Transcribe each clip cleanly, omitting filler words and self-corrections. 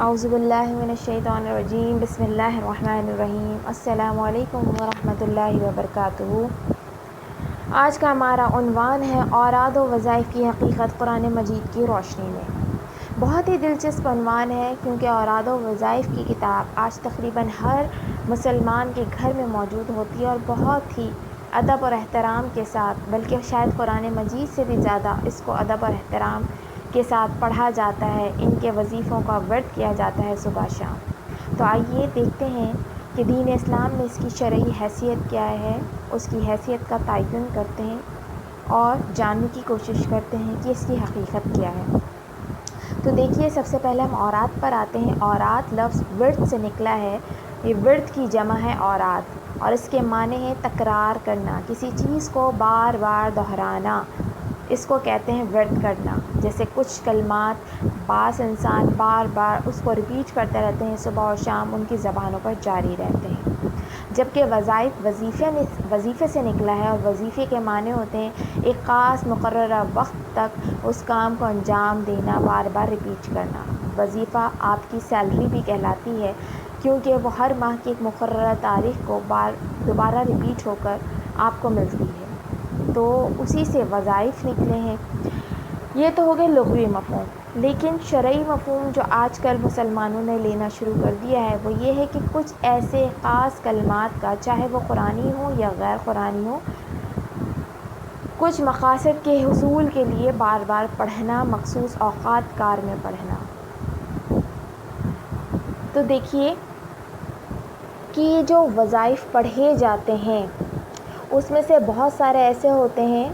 اعوذ باللہ من الشیطان الرجیم، بسم اللہ الرحمن الرحیم۔ السلام علیکم ورحمۃ اللہ وبرکاتہ۔ آج کا ہمارا عنوان ہے اوراد و وظائف کی حقیقت قرآن مجید کی روشنی میں۔ بہت ہی دلچسپ عنوان ہے کیونکہ اوراد و وظائف کی کتاب آج تقریباً ہر مسلمان کے گھر میں موجود ہوتی ہے اور بہت ہی ادب اور احترام کے ساتھ، بلکہ شاید قرآن مجید سے بھی زیادہ اس کو ادب اور احترام کے ساتھ پڑھا جاتا ہے۔ ان کے وظیفوں کا ورد کیا جاتا ہے صبح شام۔ تو آئیے دیکھتے ہیں کہ دین اسلام میں اس کی شرعی حیثیت کیا ہے، اس کی حیثیت کا تعین کرتے ہیں اور جاننے کی کوشش کرتے ہیں کہ اس کی حقیقت کیا ہے۔ تو دیکھیے، سب سے پہلے ہم اوراد پر آتے ہیں۔ اوراد لفظ ورد سے نکلا ہے۔ یہ ورد کی جمع ہے اوراد، اور اس کے معنی ہے تکرار کرنا، کسی چیز کو بار بار دہرانا، اس کو کہتے ہیں ورد کرنا۔ جیسے کچھ کلمات بعض انسان بار بار اس کو ریپیٹ کرتے رہتے ہیں، صبح اور شام ان کی زبانوں پر جاری رہتے ہیں۔ جبکہ وظائف وظیفے سے نکلا ہے، اور وظیفے کے معنی ہوتے ہیں ایک خاص مقررہ وقت تک اس کام کو انجام دینا، بار بار ریپیٹ کرنا۔ وظیفہ آپ کی سیلری بھی کہلاتی ہے، کیونکہ وہ ہر ماہ کی ایک مقررہ تاریخ کو دوبارہ ریپیٹ ہو کر آپ کو ملتی ہے، تو اسی سے وظائف نکلے ہیں۔ یہ تو ہو گئے لغوی مفہوم، لیکن شرعی مفہوم جو آج کل مسلمانوں نے لینا شروع کر دیا ہے وہ یہ ہے کہ کچھ ایسے خاص کلمات کا، چاہے وہ قرآنی ہو یا غیر قرآنی ہو، کچھ مقاصد کے حصول کے لیے بار بار پڑھنا، مخصوص اوقات کار میں پڑھنا۔ تو دیکھیے کہ جو وظائف پڑھے جاتے ہیں اس میں سے بہت سارے ایسے ہوتے ہیں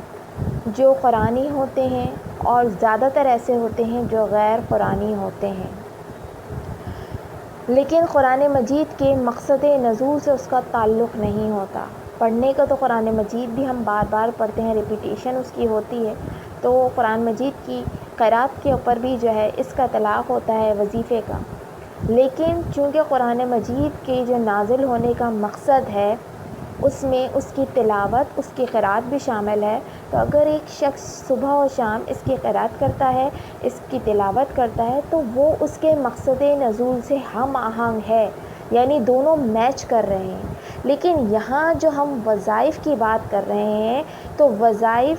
جو قرآنی ہوتے ہیں، اور زیادہ تر ایسے ہوتے ہیں جو غیر قرآنی ہوتے ہیں۔ لیکن قرآن مجید کے مقصد نزول سے اس کا تعلق نہیں ہوتا۔ پڑھنے کا تو قرآن مجید بھی ہم بار بار پڑھتے ہیں، ریپیٹیشن اس کی ہوتی ہے، تو قرآن مجید کی قرأت کے اوپر بھی جو ہے اس کا اطلاق ہوتا ہے وظیفے کا۔ لیکن چونکہ قرآن مجید کے جو نازل ہونے کا مقصد ہے اس میں اس کی تلاوت، اس کی قرأت بھی شامل ہے، تو اگر ایک شخص صبح و شام اس کی قرأت کرتا ہے، اس کی تلاوت کرتا ہے، تو وہ اس کے مقصد نزول سے ہم آہنگ ہے، یعنی دونوں میچ کر رہے ہیں۔ لیکن یہاں جو ہم وظائف کی بات کر رہے ہیں، تو وظائف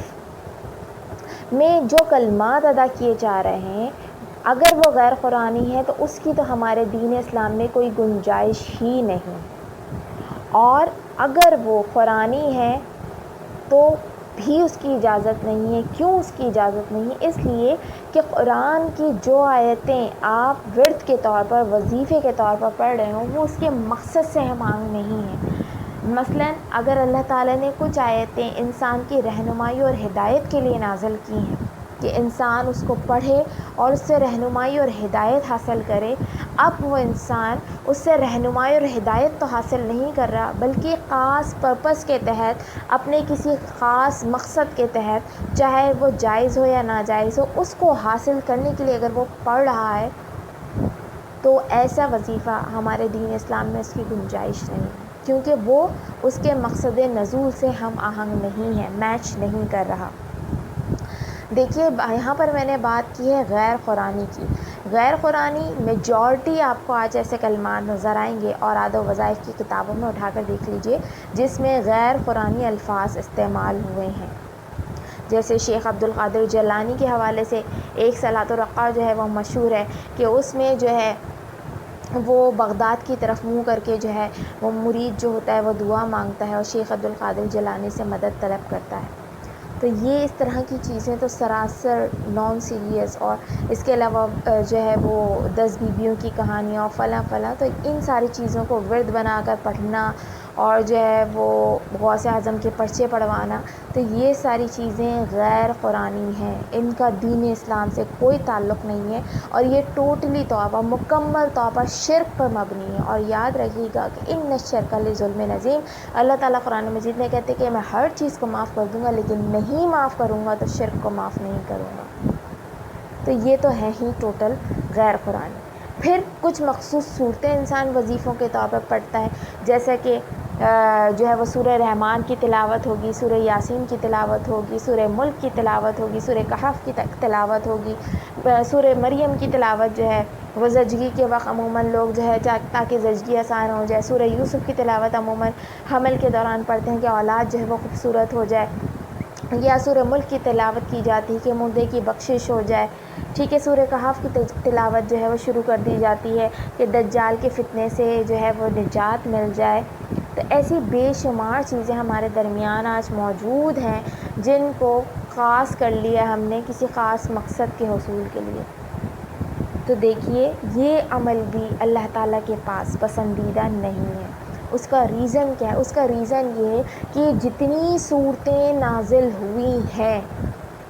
میں جو کلمات ادا کیے جا رہے ہیں اگر وہ غیر قرآنی ہے تو اس کی تو ہمارے دین اسلام میں کوئی گنجائش ہی نہیں، اور اگر وہ قرآنی ہے تو بھی اس کی اجازت نہیں ہے۔ کیوں اس کی اجازت نہیں ہے؟ اس لیے کہ قرآن کی جو آیتیں آپ ورد کے طور پر، وظیفے کے طور پر پڑھ رہے ہوں، وہ اس کے مقصد سے ہم آہنگ نہیں ہیں۔ مثلاً اگر اللہ تعالیٰ نے کچھ آیتیں انسان کی رہنمائی اور ہدایت کے لیے نازل کی ہیں کہ انسان اس کو پڑھے اور اس سے رہنمائی اور ہدایت حاصل کرے، اب وہ انسان اس سے رہنمائی اور ہدایت تو حاصل نہیں کر رہا، بلکہ خاص پرپس کے تحت، اپنے کسی خاص مقصد کے تحت، چاہے وہ جائز ہو یا ناجائز ہو، اس کو حاصل کرنے کے لیے اگر وہ پڑھ رہا ہے تو ایسا وظیفہ ہمارے دین اسلام میں اس کی گنجائش نہیں ہے، کیونکہ وہ اس کے مقصد نزول سے ہم آہنگ نہیں ہے، میچ نہیں کر رہا۔ دیکھیے یہاں پر میں نے بات کی ہے غیر قرآنی کی۔ غیر قرآنی میجورٹی آپ کو آج ایسے کلمات نظر آئیں گے، اوراد و وظائف کی کتابوں میں اٹھا کر دیکھ لیجئے جس میں غیر قرآنی الفاظ استعمال ہوئے ہیں۔ جیسے شیخ عبد القادر جیلانی کے حوالے سے ایک صلاۃ الرقع جو ہے وہ مشہور ہے کہ اس میں جو ہے وہ بغداد کی طرف منہ کر کے جو ہے وہ مرید جو ہوتا ہے وہ دعا مانگتا ہے اور شیخ عبد القادر جیلانی سے مدد طلب کرتا ہے۔ تو یہ اس طرح کی چیزیں تو سراسر نان سیریس، اور اس کے علاوہ جو ہے وہ 10 بیویوں کی کہانیاں فلاں فلاں، تو ان ساری چیزوں کو ورد بنا کر پڑھنا اور جو ہے وہ غوث اعظم کے پرچے پڑھوانا، تو یہ ساری چیزیں غیر قرآنی ہیں، ان کا دین اسلام سے کوئی تعلق نہیں ہے، اور یہ ٹوٹلی طور پر، مکمل طور پر شرک پر مبنی ہے۔ اور یاد رکھیے گا کہ ان الشرک لظلم عظیم، اللہ تعالیٰ قرآن مجید میں کہتے کہ میں ہر چیز کو معاف کر دوں گا، لیکن نہیں معاف کروں گا تو شرک کو معاف نہیں کروں گا۔ تو یہ تو ہے ہی ٹوٹل غیر قرآنی۔ پھر کچھ مخصوص صورتیں انسان وظیفوں کے طور پر پڑھتا ہے، جیسا کہ جو ہے وہ سورہ رحمان کی تلاوت ہوگی، سورہ یاسین کی تلاوت ہوگی، سورہ ملک کی تلاوت ہوگی، سورہ کہف کی تلاوت ہوگی، سورہ مریم کی تلاوت جو ہے وہ زچگی کے وقت عموماً لوگ جو ہے تاکہ زچگی آسان ہو جائے سورہ یوسف کی تلاوت عموماً حمل کے دوران پڑھتے ہیں کہ اولاد جو ہے وہ خوبصورت ہو جائے، یا سورہ ملک کی تلاوت کی جاتی ہے کہ مردے کی بخشش ہو جائے، ٹھیک ہے، سورہ کہف کی تلاوت جو ہے وہ شروع کر دی جاتی ہے کہ دجال کے فتنے سے جو ہے وہ نجات مل جائے۔ تو ایسی بے شمار چیزیں ہمارے درمیان آج موجود ہیں جن کو خاص کر لیا ہم نے کسی خاص مقصد کے حصول کے لیے۔ تو دیکھیے یہ عمل بھی اللہ تعالیٰ کے پاس پسندیدہ نہیں ہے۔ اس کا ریزن کیا ہے؟ اس کا ریزن یہ ہے کہ جتنی صورتیں نازل ہوئی ہیں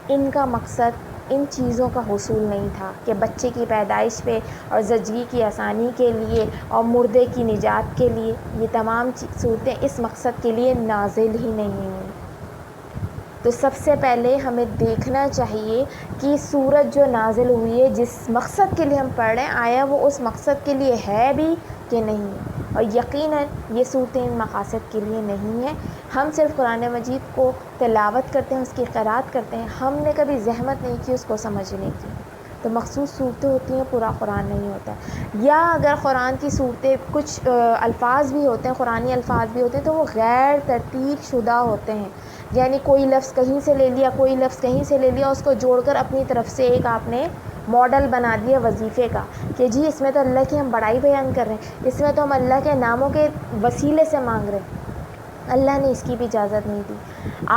ان کا مقصد ان چیزوں کا حصول نہیں تھا کہ بچے کی پیدائش پہ اور زچگی کی آسانی کے لیے اور مردے کی نجات کے لیے، یہ تمام صورتیں اس مقصد کے لیے نازل ہی نہیں ہوئیں۔ تو سب سے پہلے ہمیں دیکھنا چاہیے کہ سورت جو نازل ہوئی ہے جس مقصد کے لیے ہم پڑھ رہے ہیں آیا وہ اس مقصد کے لیے ہے بھی کہ نہیں ہے، اور یقیناً یہ صورتیں ان مقاصد کے لیے نہیں ہیں۔ ہم صرف قرآن مجید کو تلاوت کرتے ہیں، اس کی قرأت کرتے ہیں، ہم نے کبھی زحمت نہیں کی اس کو سمجھنے کی۔ تو مخصوص صورتیں ہوتی ہیں، پورا قرآن نہیں ہوتا ہے، یا اگر قرآن کی صورتیں کچھ الفاظ بھی ہوتے ہیں، قرآنی الفاظ بھی ہوتے ہیں تو وہ غیر ترتیب شدہ ہوتے ہیں، یعنی کوئی لفظ کہیں سے لے لیا، کوئی لفظ کہیں سے لے لیا، اس کو جوڑ کر اپنی طرف سے ایک آپ نے ماڈل بنا دیا وظیفے کا کہ جی اس میں تو اللہ کی ہم بڑائی بیان کر رہے ہیں، اس میں تو ہم اللہ کے ناموں کے وسیلے سے مانگ رہے ہیں۔ اللہ نے اس کی بھی اجازت نہیں دی۔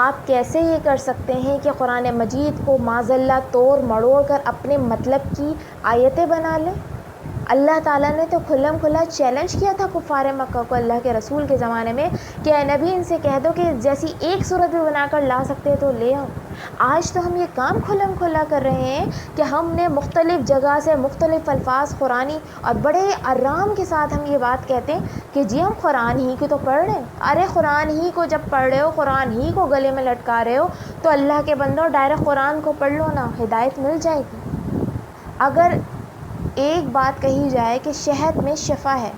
آپ کیسے یہ کر سکتے ہیں کہ قرآن مجید کو معاذ اللہ توڑ مڑوڑ کر اپنے مطلب کی آیتیں بنا لیں؟ اللہ تعالیٰ نے تو کھلم کھلا چیلنج کیا تھا کفار مکہ کو اللہ کے رسول کے زمانے میں کہ اے نبی ان سے کہہ دو کہ جیسی ایک صورت بھی بنا کر لا سکتے تو لے آؤ۔ آج تو ہم یہ کام کھلم کھلا کر رہے ہیں کہ ہم نے مختلف جگہ سے مختلف الفاظ قرآنی اور بڑے آرام کے ساتھ ہم یہ بات کہتے ہیں کہ جی ہم قرآن ہی کو تو پڑھ رہے ہیں۔ ارے قرآن ہی کو جب پڑھ رہے ہو، قرآن ہی کو گلے میں لٹکا رہے ہو تو اللہ کے بندوں ڈائریکٹ قرآن کو پڑھ لو نا، ہدایت مل جائے گی۔ اگر ایک بات کہی جائے کہ شہد میں شفا ہے،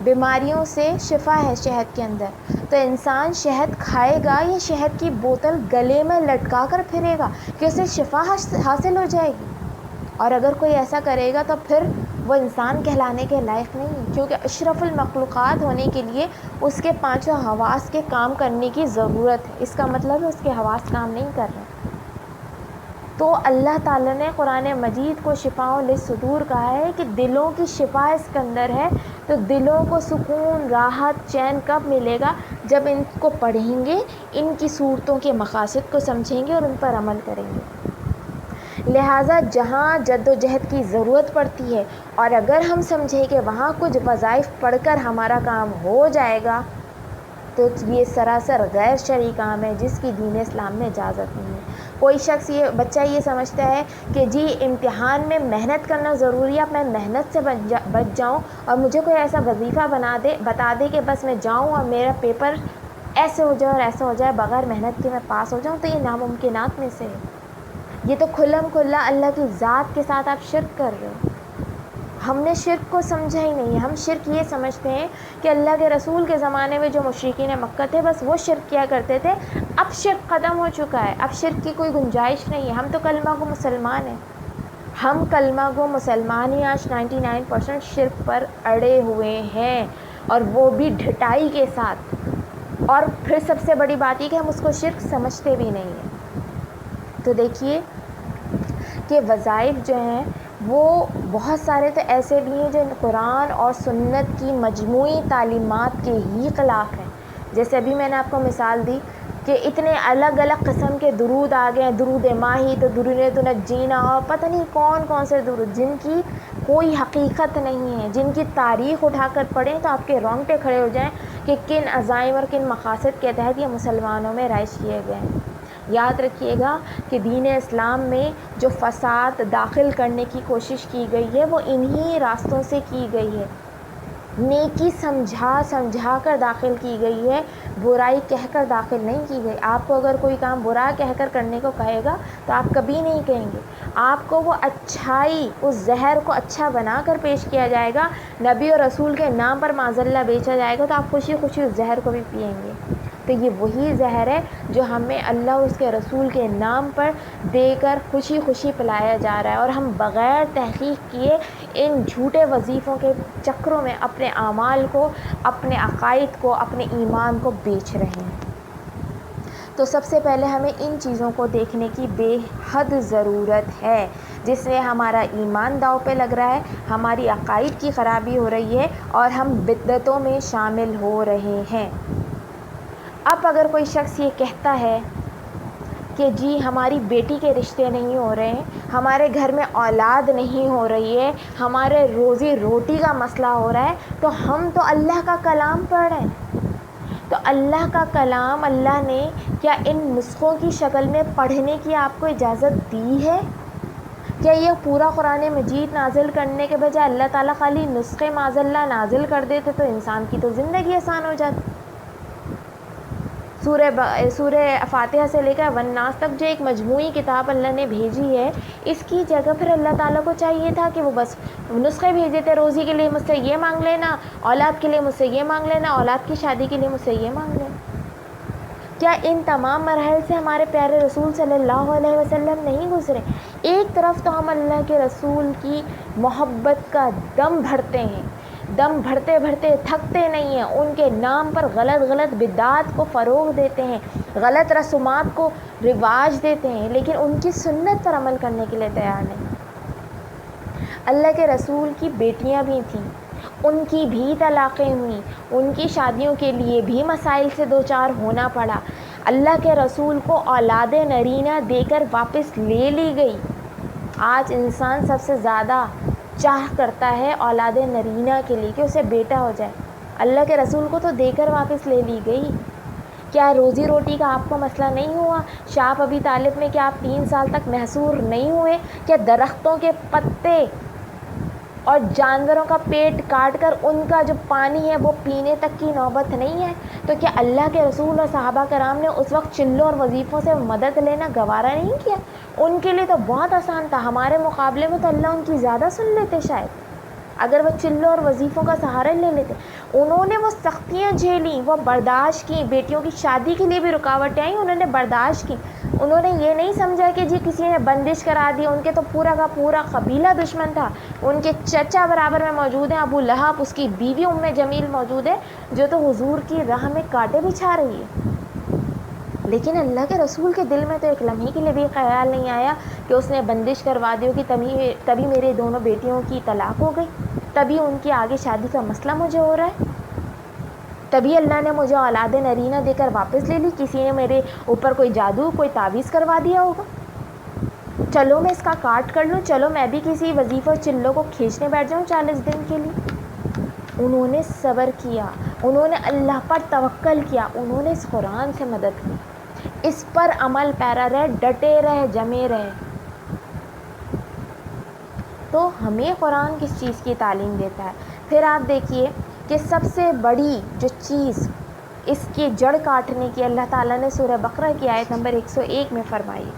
بیماریوں سے شفا ہے شہد کے اندر، تو انسان شہد کھائے گا یا شہد کی بوتل گلے میں لٹکا کر پھرے گا کہ اسے شفا حاصل ہو جائے گی؟ اور اگر کوئی ایسا کرے گا تو پھر وہ انسان کہلانے کے لائق نہیں ہے، کیونکہ اشرف المخلوقات ہونے کے لیے اس کے پانچوں حواس کے کام کرنے کی ضرورت ہے۔ اس کا مطلب ہے اس کے حواس کام نہیں کر رہے۔ تو اللہ تعالیٰ نے قرآن مجید کو شفاء للصدور کہا ہے کہ دلوں کی شفا اس کے اندر ہے۔ تو دلوں کو سکون، راحت، چین کب ملے گا؟ جب ان کو پڑھیں گے، ان کی صورتوں کے مقاصد کو سمجھیں گے اور ان پر عمل کریں گے۔ لہٰذا جہاں جد و جہد کی ضرورت پڑتی ہے اور اگر ہم سمجھیں کہ وہاں کچھ وظائف پڑھ کر ہمارا کام ہو جائے گا تو یہ سراسر غیر شرعی کام ہے جس کی دین اسلام میں اجازت نہیں ہے۔ کوئی شخص بچہ یہ سمجھتا ہے کہ جی امتحان میں محنت کرنا ضروری ہے، اب میں محنت سے بچ جاؤں اور مجھے کوئی ایسا وظیفہ بتا دے کہ بس میں جاؤں اور میرا پیپر ایسے ہو جائے اور ایسا ہو جائے بغیر محنت کے میں پاس ہو جاؤں، تو یہ ناممکنات میں سے ہے۔ یہ تو کھلم کھلا اللہ کی ذات کے ساتھ آپ شرک کر رہے ہو۔ ہم نے شرک کو سمجھا ہی نہیں۔ ہم شرک یہ سمجھتے ہیں کہ اللہ کے رسول کے زمانے میں جو مشرکین مکہ تھے بس وہ شرک کیا کرتے تھے، اب شرک ختم ہو چکا ہے، اب شرک کی کوئی گنجائش نہیں ہے، ہم تو کلمہ گو مسلمان ہیں۔ ہم کلمہ گو مسلمان ہی آج 99% شرک پر اڑے ہوئے ہیں، اور وہ بھی ڈھٹائی کے ساتھ۔ اور پھر سب سے بڑی بات یہ کہ ہم اس کو شرک سمجھتے بھی نہیں ہیں۔ تو دیکھیے کہ وظائف جو ہیں وہ بہت سارے تو ایسے بھی ہیں جو قرآن اور سنت کی مجموعی تعلیمات کے ہی خلاف ہیں۔ جیسے ابھی میں نے آپ کو مثال دی کہ اتنے الگ الگ قسم کے درود آ گئے ہیں، درود ماہی، تو درود تنجینا، اور پتہ نہیں کون کون سے درود جن کی کوئی حقیقت نہیں ہے، جن کی تاریخ اٹھا کر پڑھیں تو آپ کے رونگٹے کھڑے ہو جائیں کہ کن عزائم اور کن مقاصد کے تحت یہ مسلمانوں میں رائج کیے گئے ہیں۔ یاد رکھیے گا کہ دین اسلام میں جو فساد داخل کرنے کی کوشش کی گئی ہے وہ انہی راستوں سے کی گئی ہے۔ نیکی سمجھا کر داخل کی گئی ہے، برائی کہہ کر داخل نہیں کی گئی۔ آپ کو اگر کوئی کام برا کہہ کر کرنے کو کہے گا تو آپ کبھی نہیں کہیں گے۔ آپ کو وہ اچھائی، اس زہر کو اچھا بنا کر پیش کیا جائے گا، نبی اور رسول کے نام پر معاذ اللہ بیچا جائے گا تو آپ خوشی خوشی اس زہر کو بھی پئیں گے۔ تو یہ وہی زہر ہے جو ہمیں اللہ اور اس کے رسول کے نام پر دے کر خوشی خوشی پلایا جا رہا ہے، اور ہم بغیر تحقیق کیے ان جھوٹے وظیفوں کے چکروں میں اپنے اعمال کو، اپنے عقائد کو، اپنے ایمان کو بیچ رہے ہیں۔ تو سب سے پہلے ہمیں ان چیزوں کو دیکھنے کی بے حد ضرورت ہے، جس میں ہمارا ایمان داؤ پہ لگ رہا ہے، ہماری عقائد کی خرابی ہو رہی ہے، اور ہم بدعتوں میں شامل ہو رہے ہیں۔ اب اگر کوئی شخص یہ کہتا ہے کہ جی ہماری بیٹی کے رشتے نہیں ہو رہے ہیں، ہمارے گھر میں اولاد نہیں ہو رہی ہے، ہمارے روزی روٹی کا مسئلہ ہو رہا ہے، تو ہم تو اللہ کا کلام پڑھ رہے ہیں۔ تو اللہ کا کلام اللہ نے کیا ان نسخوں کی شکل میں پڑھنے کی آپ کو اجازت دی ہے؟ کیا یہ پورا قرآن مجید نازل کرنے کے بجائے اللہ تعالیٰ خالی نسخے معاذ اللہ نازل کر دیتے تو انسان کی تو زندگی آسان ہو جاتی۔ سورہ فاتحہ سے لے کر والناس تک جو ایک مجموعی کتاب اللہ نے بھیجی ہے، اس کی جگہ پھر اللہ تعالیٰ کو چاہیے تھا کہ وہ بس نسخے بھیج دیتے، روزی کے لیے مجھ سے یہ مانگ لینا، اولاد کے لیے مجھ سے یہ مانگ لینا، اولاد کی شادی کے لیے مجھ سے یہ مانگ لینا۔ کیا ان تمام مراحل سے ہمارے پیارے رسول صلی اللہ علیہ وسلم نہیں گزرے؟ ایک طرف تو ہم اللہ کے رسول کی محبت کا دم بھرتے ہیں، دم بھرتے بھرتے تھکتے نہیں ہیں، ان کے نام پر غلط بدعات کو فروغ دیتے ہیں، غلط رسومات کو رواج دیتے ہیں، لیکن ان کی سنت پر عمل کرنے کے لیے تیار نہیں۔ اللہ کے رسول کی بیٹیاں بھی تھیں، ان کی بھی طلاقیں ہوئیں، ان کی شادیوں کے لیے بھی مسائل سے دوچار ہونا پڑا، اللہ کے رسول کو اولاد نرینہ دے کر واپس لے لی گئی۔ آج انسان سب سے زیادہ چاہ کرتا ہے اولاد نرینہ کے لیے کہ اسے بیٹا ہو جائے، اللہ کے رسول کو تو دے کر واپس لے لی گئی۔ کیا روزی روٹی کا آپ کو مسئلہ نہیں ہوا؟ شاپ ابی طالب میں کیا آپ 3 سال تک محصور نہیں ہوئے؟ کیا درختوں کے پتے اور جانوروں کا پیٹ کاٹ کر ان کا جو پانی ہے وہ پینے تک کی نوبت نہیں ہے؟ تو کیا اللہ کے رسول اور صحابہ کرام نے اس وقت چلوں اور وظیفوں سے مدد لینا گوارا نہیں کیا؟ ان کے لیے تو بہت آسان تھا، ہمارے مقابلے میں تو اللہ ان کی زیادہ سن لیتے شاید، اگر وہ چلوں اور وظیفوں کا سہارا لے لیتے۔ انہوں نے وہ سختیاں جھیلیں، وہ برداشت کی، بیٹیوں کی شادی کے لیے بھی رکاوٹیں آئیں، انہوں نے برداشت کی۔ انہوں نے یہ نہیں سمجھا کہ جی کسی نے بندش کرا دی، ان کے تو پورا کا پورا قبیلہ دشمن تھا، ان کے چچا برابر میں موجود ہیں ابو لہب، اس کی بیوی ام جمیل موجود ہے جو تو حضور کی راہ میں کانٹے بچھا رہی ہے، لیکن اللہ کے رسول کے دل میں تو ایک لمحے کے لیے بھی خیال نہیں آیا کہ اس نے بندش کروا دی کہ تبھی میرے دونوں بیٹیوں کی طلاق ہو گئی، تبھی ان کی آگے شادی کا مسئلہ مجھے ہو رہا ہے، تبھی اللہ نے مجھے اولاد نرینہ دے کر واپس لے لی، کسی نے میرے اوپر کوئی جادو کوئی تعویذ کروا دیا ہوگا، چلو میں اس کا کاٹ کر لوں، چلو میں بھی کسی وظیفہ چلوں کو کھینچنے بیٹھ جاؤں 40 دن کے لیے۔ انہوں نے صبر کیا، انہوں نے اللہ پر توکل کیا، انہوں نے اس قرآن سے مدد کی، اس پر عمل پیرا رہے، ڈٹے رہے، جمے رہے۔ تو ہمیں قرآن کس چیز کی تعلیم دیتا ہے؟ پھر آپ دیکھیے کہ سب سے بڑی جو چیز اس کی جڑ کاٹنے کی اللہ تعالیٰ نے سورہ بقرہ کی آیت نمبر 101 میں فرمائی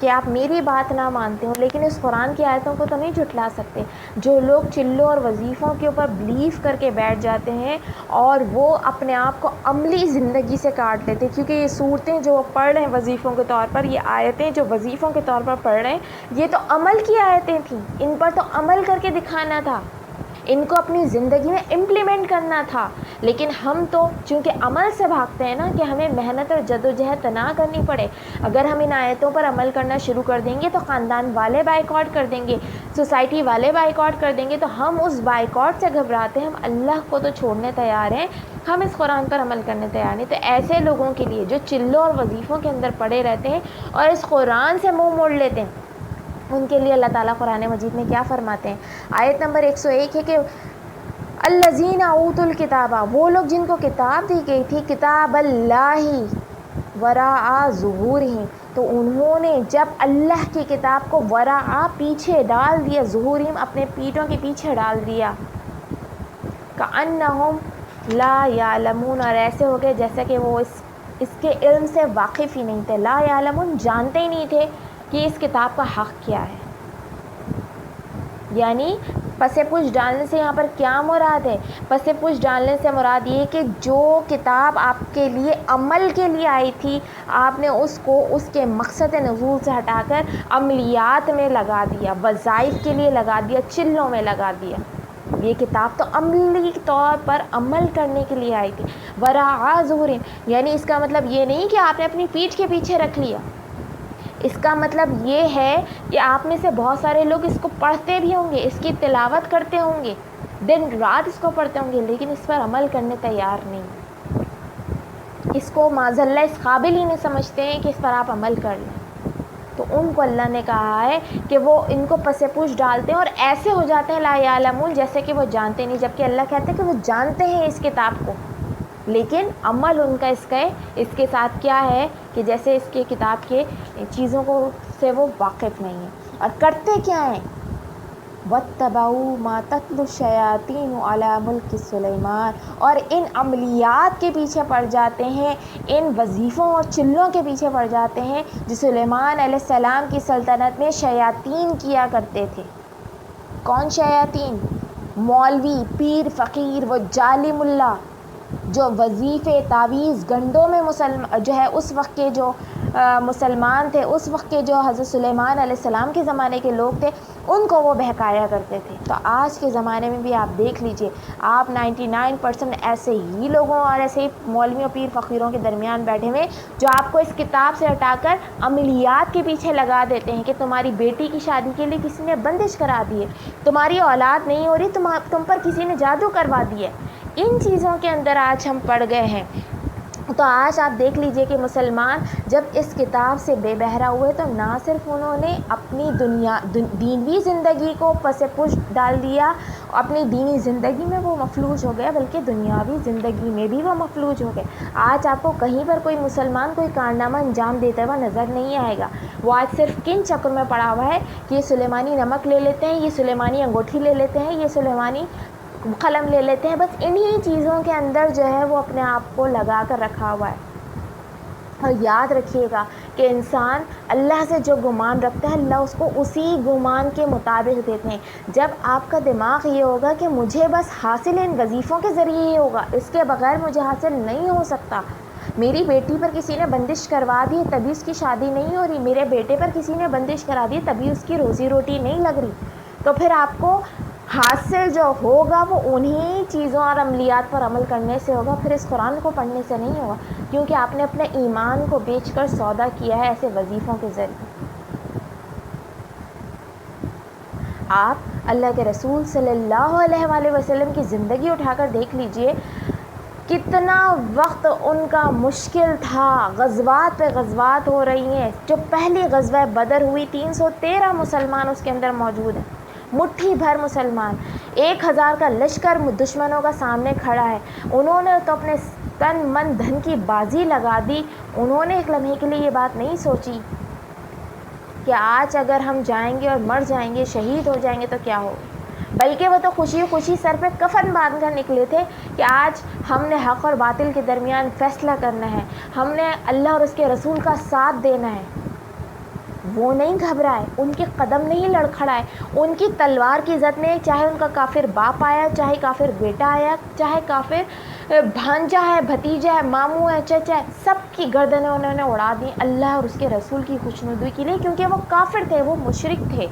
کہ آپ میری بات نہ مانتے ہو لیکن اس قرآن کی آیتوں کو تو نہیں جھٹلا سکتے۔ جو لوگ چلوں اور وظیفوں کے اوپر بلیف کر کے بیٹھ جاتے ہیں اور وہ اپنے آپ کو عملی زندگی سے کاٹ لیتے ہیں، کیونکہ یہ صورتیں جو وہ پڑھ رہے ہیں وظیفوں کے طور پر، یہ آیتیں جو وظیفوں کے طور پر پڑھ رہے ہیں، یہ تو عمل کی آیتیں تھیں، ان پر تو عمل کر کے دکھانا تھا، ان کو اپنی زندگی میں امپلیمنٹ کرنا تھا، لیکن ہم تو چونکہ عمل سے بھاگتے ہیں نا کہ ہمیں محنت اور جدوجہد نہ کرنی پڑے۔ اگر ہم ان آیتوں پر عمل کرنا شروع کر دیں گے تو خاندان والے بائیکاٹ کر دیں گے، سوسائٹی والے بائیکاٹ کر دیں گے، تو ہم اس بائیکاٹ سے گھبراتے ہیں، ہم اللہ کو تو چھوڑنے تیار ہیں، ہم اس قرآن پر عمل کرنے تیار نہیں۔ تو ایسے لوگوں کے لیے جو چلوں اور وظیفوں کے اندر پڑے رہتے ہیں اور اس قرآن سے منہ موڑ لیتے ہیں، ان کے لیے اللہ تعالیٰ قرآن مجید میں کیا فرماتے ہیں؟ آیت نمبر 101 ہے کہ الذین اوتوا الکتاب، وہ لوگ جن کو کتاب دی گئی تھی، کتاب اللہ وراء ظہورہم، تو انہوں نے جب اللہ کی کتاب کو وراء پیچھے ڈال دیا، ظہورہم اپنے پیٹھوں کے پیچھے ڈال دیا، کأنہم لا یعلمون، اور ایسے ہو گئے جیسا کہ وہ اس کے علم سے واقف ہی نہیں تھے، لا یعلمون جانتے ہی نہیں تھے کہ اس کتاب کا حق کیا ہے، یعنی پس پوش ڈالنے سے یہاں پر کیا مراد ہے؟ پس پوش ڈالنے سے مراد یہ کہ جو کتاب آپ کے لیے عمل کے لیے آئی تھی، آپ نے اس کو اس کے مقصد نزول سے ہٹا کر عملیات میں لگا دیا، وظائف کے لیے لگا دیا، چلوں میں لگا دیا۔ یہ کتاب تو عملی طور پر عمل کرنے کے لیے آئی تھی۔ وراء ظہور، یعنی اس کا مطلب یہ نہیں کہ آپ نے اپنی پیٹھ کے پیچھے رکھ لیا، اس کا مطلب یہ ہے کہ آپ میں سے بہت سارے لوگ اس کو پڑھتے بھی ہوں گے، اس کی تلاوت کرتے ہوں گے، دن رات اس کو پڑھتے ہوں گے، لیکن اس پر عمل کرنے تیار نہیں، اس کو معذاللہ اس قابل ہی نہیں سمجھتے ہیں کہ اس پر آپ عمل کر لیں۔ تو ان کو اللہ نے کہا ہے کہ وہ ان کو پس پوش ڈالتے ہیں اور ایسے ہو جاتے ہیں لا یعلمون، جیسے کہ وہ جانتے نہیں، جبکہ اللہ کہتے ہیں کہ وہ جانتے ہیں اس کتاب کو، لیکن عمل ان کا اس کے ساتھ کیا ہے کہ جیسے اس کے کتاب کے چیزوں کو سے وہ واقف نہیں ہیں، اور کرتے کیا ہیں؟ وَاتَّبَعُوا مَا تَتْلُو الشَّيَاطِينُ عَلَى مُلْكِ سُلَيْمَانَ، اور ان عملیات کے پیچھے پڑ جاتے ہیں، ان وظیفوں اور چلوں کے پیچھے پڑ جاتے ہیں جو سلیمان علیہ السلام کی سلطنت میں شیاطین کیا کرتے تھے۔ کون شیاطین؟ مولوی، پیر، فقیر، وہ جعلی ملا جو وظیفے، تعویذ، گنڈوں میں جو ہے اس وقت کے جو مسلمان تھے، اس وقت کے جو حضرت سلیمان علیہ السلام کے زمانے کے لوگ تھے، ان کو وہ بہکایا کرتے تھے۔ تو آج کے زمانے میں بھی آپ دیکھ لیجئے، آپ 99% ایسے ہی لوگوں اور ایسے ہی مولویوں، پیر، فقیروں کے درمیان بیٹھے ہوئے جو آپ کو اس کتاب سے ہٹا کر عملیات کے پیچھے لگا دیتے ہیں کہ تمہاری بیٹی کی شادی کے لیے کسی نے بندش کرا دی ہے، تمہاری اولاد نہیں ہو رہی، تم پر کسی نے جادو کروا دی ہے۔ ان چیزوں کے اندر آج ہم پڑ گئے ہیں۔ تو آج آپ دیکھ لیجئے کہ مسلمان جب اس کتاب سے بے بہرا ہوئے تو نہ صرف انہوں نے اپنی دینی زندگی کو پس پوش ڈال دیا، اپنی دینی زندگی میں وہ مفلوج ہو گئے، بلکہ دنیاوی زندگی میں بھی وہ مفلوج ہو گئے۔ آج آپ کو کہیں پر کوئی مسلمان کوئی کارنامہ انجام دیتا ہوا نظر نہیں آئے گا۔ وہ آج صرف کن چکر میں پڑا ہوا ہے کہ یہ سلیمانی نمک لے لیتے ہیں، یہ سلیمانی انگوٹھی لے لیتے ہیں، یہ سلیمانی قلم لے لیتے ہیں، بس انہی چیزوں کے اندر جو ہے وہ اپنے آپ کو لگا کر رکھا ہوا ہے۔ اور یاد رکھیے گا کہ انسان اللہ سے جو گمان رکھتا ہے، اللہ اس کو اسی گمان کے مطابق دیتے ہیں۔ جب آپ کا دماغ یہ ہوگا کہ مجھے بس حاصل ان وظیفوں کے ذریعے ہی ہوگا، اس کے بغیر مجھے حاصل نہیں ہو سکتا، میری بیٹی پر کسی نے بندش کروا دی تبھی اس کی شادی نہیں ہو رہی، میرے بیٹے پر کسی نے بندش کرا دی تبھی اس کی روزی روٹی نہیں لگ رہی، تو پھر آپ کو حاصل جو ہوگا وہ انہی چیزوں اور عملیات پر عمل کرنے سے ہوگا، پھر اس قرآن کو پڑھنے سے نہیں ہوگا، کیونکہ آپ نے اپنے ایمان کو بیچ کر سودا کیا ہے ایسے وظیفوں کے ذریعے۔ آپ اللہ کے رسول صلی اللہ علیہ وآلہ وسلم کی زندگی اٹھا کر دیکھ لیجئے، کتنا وقت ان کا مشکل تھا، غزوات پہ غزوات ہو رہی ہیں۔ جو پہلی غزوہ بدر ہوئی 313 مسلمان اس کے اندر موجود ہیں، مٹھی بھر مسلمان، 1000 کا لشکر دشمنوں کا سامنے کھڑا ہے، انہوں نے تو اپنے تن من دھن کی بازی لگا دی، انہوں نے ایک لمحے کے لیے یہ بات نہیں سوچی کہ آج اگر ہم جائیں گے اور مر جائیں گے، شہید ہو جائیں گے تو کیا ہو، بلکہ وہ تو خوشی خوشی سر پہ کفن باندھ کر نکلے تھے کہ آج ہم نے حق اور باطل کے درمیان فیصلہ کرنا ہے، ہم نے اللہ اور اس کے رسول کا ساتھ دینا ہے۔ وہ نہیں گھبرائے، ان کے قدم نہیں لڑکھڑائے، ان کی تلوار کی عزت میں چاہے ان کا کافر باپ آیا، چاہے کافر بیٹا آیا، چاہے کافر بھانجا ہے، بھتیجا ہے، ماموں ہے، چچا ہے، سب کی گردنیں انہوں نے اڑا دی اللہ اور اس کے رسول کی خوشنودی کے لیے، کیونکہ وہ کافر تھے، وہ مشرک تھے۔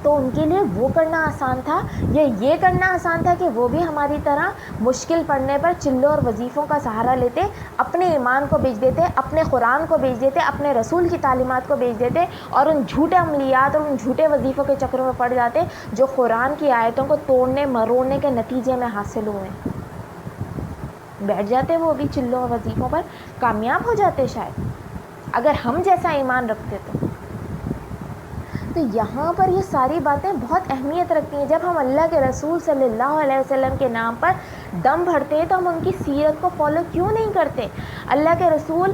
تو ان کے لیے وہ کرنا آسان تھا یا یہ کرنا آسان تھا کہ وہ بھی ہماری طرح مشکل پڑنے پر چلوں اور وظیفوں کا سہارا لیتے، اپنے ایمان کو بیچ دیتے، اپنے قرآن کو بیچ دیتے، اپنے رسول کی تعلیمات کو بیچ دیتے اور ان جھوٹے عملیات اور ان جھوٹے وظیفوں کے چکروں میں پڑ جاتے جو قرآن کی آیتوں کو توڑنے مروڑنے کے نتیجے میں حاصل ہوئے۔ بیٹھ جاتے وہ بھی چلوں اور وظیفوں پر، کامیاب ہو جاتے شاید اگر ہم جیسا ایمان رکھتے تو یہاں پر یہ ساری باتیں بہت اہمیت رکھتی ہیں۔ جب ہم اللہ کے رسول صلی اللہ علیہ وسلم کے نام پر دم بھرتے ہیں تو ہم ان کی سیرت کو فالو کیوں نہیں کرتے؟ اللہ کے رسول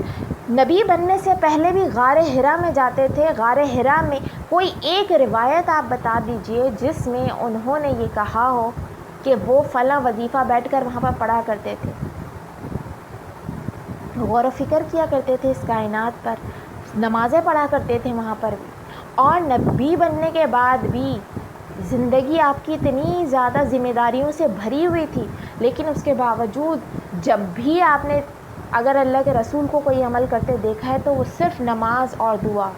نبی بننے سے پہلے بھی غار حرا میں جاتے تھے، غار حرا میں کوئی ایک روایت آپ بتا دیجئے جس میں انہوں نے یہ کہا ہو کہ وہ فلاں وظیفہ بیٹھ کر وہاں پر پڑھا کرتے تھے، غور و فکر کیا کرتے تھے اس کائنات پر، نمازیں پڑھا کرتے تھے وہاں پر بھی، اور نبی بننے کے بعد بھی زندگی آپ کی اتنی زیادہ ذمہ داریوں سے بھری ہوئی تھی، لیکن اس کے باوجود جب بھی آپ نے اگر اللہ کے رسول کو کوئی عمل کرتے دیکھا ہے تو وہ صرف نماز اور دعا،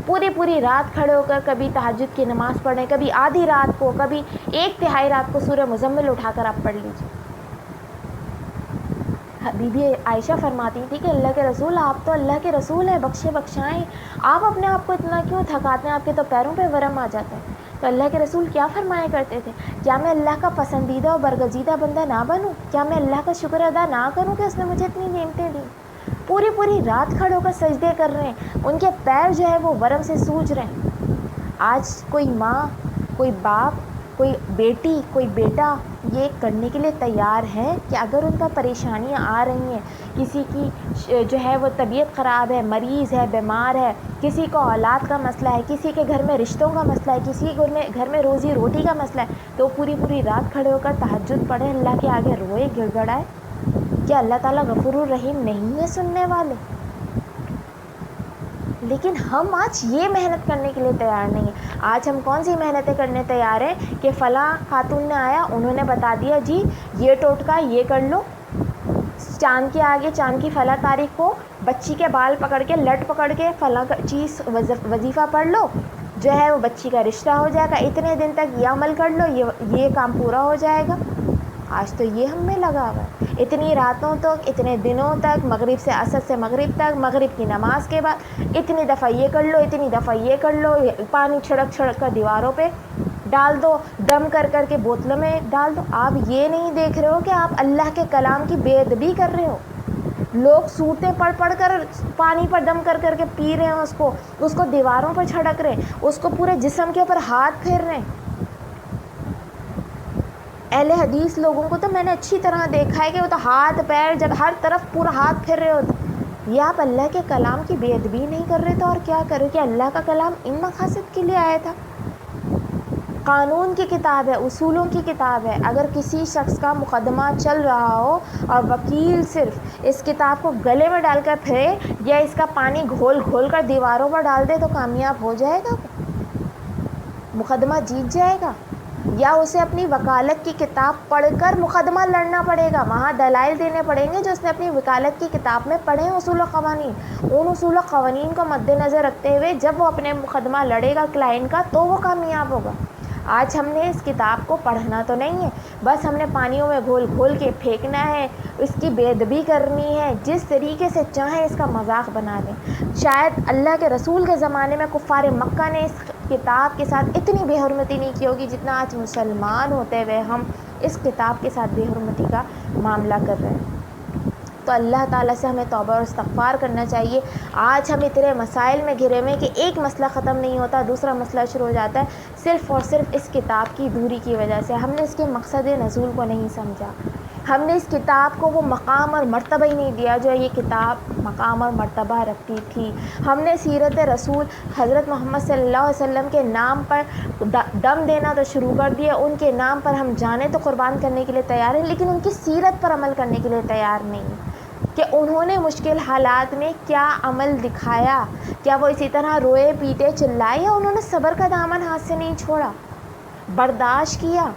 پوری رات کھڑے ہو کر کبھی تہجد کی نماز پڑھیں، کبھی آدھی رات کو، کبھی 1/3 رات کو سورہ مزمل اٹھا کر آپ پڑھ لیجیے۔ بی بی عائشہ فرماتی تھی کہ اللہ کے رسول آپ تو اللہ کے رسول ہیں، بخشے بخشائیں، آپ اپنے آپ کو اتنا کیوں تھکاتے ہیں، آپ کے تو پیروں پہ ورم آ جاتا ہے۔ تو اللہ کے رسول کیا فرمایا کرتے تھے، کیا میں اللہ کا پسندیدہ اور برگزیدہ بندہ نہ بنوں، کیا میں اللہ کا شکر ادا نہ کروں کہ اس نے مجھے اتنی نعمتیں دیں۔ پوری رات کھڑے ہو کر سجدے کر رہے ہیں، ان کے پیر جو ہے وہ ورم سے سوج رہے ہیں۔ آج کوئی ماں، کوئی باپ، کوئی بیٹی، کوئی بیٹا یہ کرنے کے لیے تیار ہے کہ اگر ان پر پریشانیاں آ رہی ہیں، کسی کی جو ہے وہ طبیعت خراب ہے، مریض ہے، بیمار ہے، کسی کو اولاد کا مسئلہ ہے، کسی کے گھر میں رشتوں کا مسئلہ ہے، کسی کے گھر میں روزی روٹی کا مسئلہ ہے، تو پوری رات کھڑے ہو کر تہجد پڑھیں، اللہ کے آگے روئے گڑ گڑائے؟ کیا اللہ تعالیٰ غفور الرحیم نہیں ہے سننے والے؟ لیکن ہم آج یہ محنت کرنے کے لیے تیار نہیں ہیں۔ آج ہم کون سی محنتیں کرنے تیار ہیں کہ فلاں خاتون نے آیا، انہوں نے بتا دیا جی یہ ٹوٹکا یہ کر لو، چاند کے آگے چاند کی فلاں تاریخ کو بچی کے بال پکڑ کے لٹ پکڑ کے فلاں چیز وظیفہ پڑھ لو، جو ہے وہ بچی کا رشتہ ہو جائے گا، اتنے دن تک یہ عمل کر لو، یہ کام پورا ہو جائے گا۔ آج تو یہ ہم میں لگا ہوا ہے، اتنی راتوں تک، اتنے دنوں تک، مغرب سے عصر سے مغرب تک، مغرب کی نماز کے بعد اتنی دفعہ یہ کر لو، اتنی دفعہ یہ کر لو، پانی چھڑک کر دیواروں پہ ڈال دو، دم کر کے بوتلوں میں ڈال دو۔ آپ یہ نہیں دیکھ رہے ہو کہ آپ اللہ کے کلام کی بے ادبی کر رہے ہو۔ لوگ صورتیں پڑھ کر پانی پر دم کر کے پی رہے ہیں، اس کو دیواروں پر چھڑک رہے ہیں، اس کو پورے جسم کے اوپر ہاتھ پھیر رہے ہیں۔ اہل حدیث لوگوں کو تو میں نے اچھی طرح دیکھا ہے کہ وہ تو ہاتھ پیر جب ہر طرف پورا ہاتھ پھیر رہے ہوتے۔ یہ آپ اللہ کے کلام کی بے ادبی نہیں کر رہے تو اور کیا کر رہے؟ کہ اللہ کا کلام ان مقاصد کے لیے آیا تھا، قانون کی کتاب ہے، اصولوں کی کتاب ہے۔ اگر کسی شخص کا مقدمہ چل رہا ہو اور وکیل صرف اس کتاب کو گلے میں ڈال کر پھرے یا اس کا پانی گھول کر دیواروں پر ڈال دے تو کامیاب ہو جائے گا، مقدمہ جیت جائے گا؟ یا اسے اپنی وکالت کی کتاب پڑھ کر مقدمہ لڑنا پڑے گا، وہاں دلائل دینے پڑیں گے جو اس نے اپنی وکالت کی کتاب میں پڑھے ہیں، اصول و قوانین، ان اصول و قوانین کو مد نظر رکھتے ہوئے جب وہ اپنے مقدمہ لڑے گا کلائنٹ کا تو وہ کامیاب ہوگا۔ آج ہم نے اس کتاب کو پڑھنا تو نہیں ہے، بس ہم نے پانیوں میں گھول کے پھینکنا ہے، اس کی بے ادبی کرنی ہے، جس طریقے سے چاہیں اس کا مذاق بنا دیں۔ شاید اللہ کے رسول کے زمانے میں کفار مکہ نے اس کتاب کے ساتھ اتنی بے حرمتی نہیں کی ہوگی جتنا آج مسلمان ہوتے ہوئے ہم اس کتاب کے ساتھ بے حرمتی کا معاملہ کر رہے ہیں۔ تو اللہ تعالیٰ سے ہمیں توبہ اور استغفار کرنا چاہیے۔ آج ہم اتنے مسائل میں گھرے ہوئے کہ ایک مسئلہ ختم نہیں ہوتا، دوسرا مسئلہ شروع ہو جاتا ہے، صرف اور صرف اس کتاب کی دوری کی وجہ سے۔ ہم نے اس کے مقصد نزول کو نہیں سمجھا، ہم نے اس کتاب کو وہ مقام اور مرتبہ ہی نہیں دیا جو یہ کتاب مقام اور مرتبہ رکھتی تھی۔ ہم نے سیرت رسول حضرت محمد صلی اللہ علیہ وسلم کے نام پر دم دینا تو شروع کر دیا، ان کے نام پر ہم جانیں تو قربان کرنے کے لیے تیار ہیں، لیکن ان کی سیرت پر عمل کرنے کے لیے تیار نہیں کہ انہوں نے مشکل حالات میں کیا عمل دکھایا، کیا وہ اسی طرح روئے پیٹے چلائے یا انہوں نے صبر کا دامن ہاتھ سے نہیں چھوڑا، برداشت کیا۔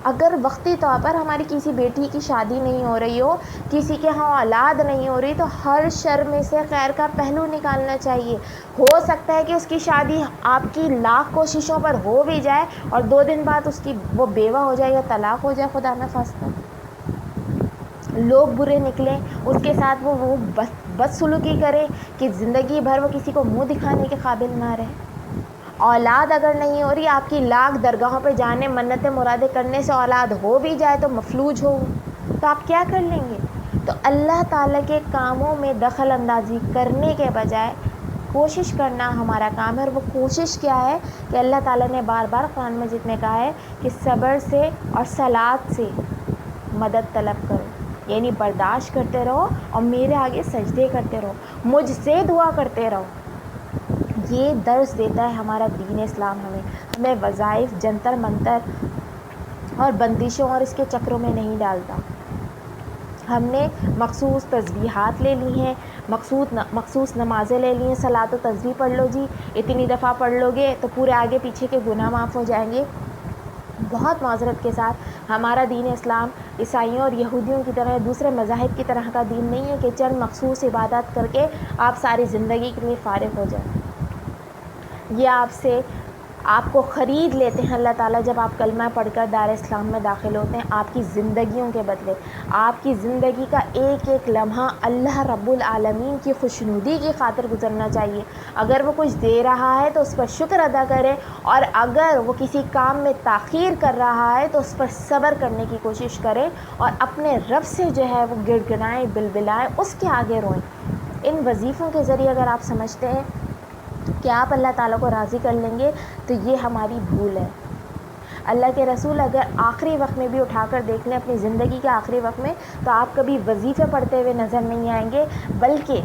اگر وقتی طور پر ہماری کسی بیٹی کی شادی نہیں ہو رہی ہو، کسی کے ہاں اولاد نہیں ہو رہی، تو ہر شر میں سے خیر کا پہلو نکالنا چاہیے۔ ہو سکتا ہے کہ اس کی شادی آپ کی لاکھ کوششوں پر ہو بھی جائے اور 2 دن بعد اس کی وہ بیوہ ہو جائے یا طلاق ہو جائے، خدا نہ خواستہ، لوگ برے نکلیں، اس کے ساتھ وہ بدسلوکی کرے کہ زندگی بھر وہ کسی کو منہ دکھانے کے قابل نہ رہے۔ اولاد اگر نہیں ہو رہی، آپ کی لاکھ درگاہوں پہ جانے منتیں مرادیں کرنے سے اولاد ہو بھی جائے تو مفلوج ہو، تو آپ کیا کر لیں گے؟ تو اللہ تعالیٰ کے کاموں میں دخل اندازی کرنے کے بجائے کوشش کرنا ہمارا کام ہے۔ اور وہ کوشش کیا ہے کہ اللہ تعالیٰ نے بار بار قرآن مجید میں کہا ہے کہ صبر سے اور صلات سے مدد طلب کرو، یعنی برداشت کرتے رہو اور میرے آگے سجدے کرتے رہو، مجھ سے دعا کرتے رہو۔ یہ درس دیتا ہے ہمارا دین اسلام، ہمیں وظائف، جنتر منتر اور بندشوں اور اس کے چکروں میں نہیں ڈالتا۔ ہم نے مخصوص تسبیحات لے لی ہیں، مخصوص نمازیں لے لی ہیں، صلاۃ و تسبیح پڑھ لو جی، اتنی دفعہ پڑھ لو گے تو پورے آگے پیچھے کے گناہ معاف ہو جائیں گے۔ بہت معذرت کے ساتھ ہمارا دین اسلام عیسائیوں اور یہودیوں کی طرح دوسرے مذاہب کی طرح کا دین نہیں ہے کہ چند مخصوص عبادات کر کے آپ ساری زندگی کے لیے فارغ ہو جائیں۔ یہ آپ کو خرید لیتے ہیں اللہ تعالیٰ جب آپ کلمہ پڑھ کر دار اسلام میں داخل ہوتے ہیں، آپ کی زندگیوں کے بدلے۔ آپ کی زندگی کا ایک ایک لمحہ اللہ رب العالمین کی خوشنودی کی خاطر گزرنا چاہیے۔ اگر وہ کچھ دے رہا ہے تو اس پر شکر ادا کریں، اور اگر وہ کسی کام میں تاخیر کر رہا ہے تو اس پر صبر کرنے کی کوشش کریں، اور اپنے رب سے جو ہے وہ گڑ گڑائیں، بلبلائیں، اس کے آگے روئیں۔ ان وظیفوں کے ذریعے اگر آپ سمجھتے ہیں کہ آپ اللہ تعالیٰ کو راضی کر لیں گے تو یہ ہماری بھول ہے۔ اللہ کے رسول اگر آخری وقت میں بھی اٹھا کر دیکھ لیں اپنی زندگی کے آخری وقت میں، تو آپ کبھی وظیفے پڑھتے ہوئے نظر نہیں آئیں گے، بلکہ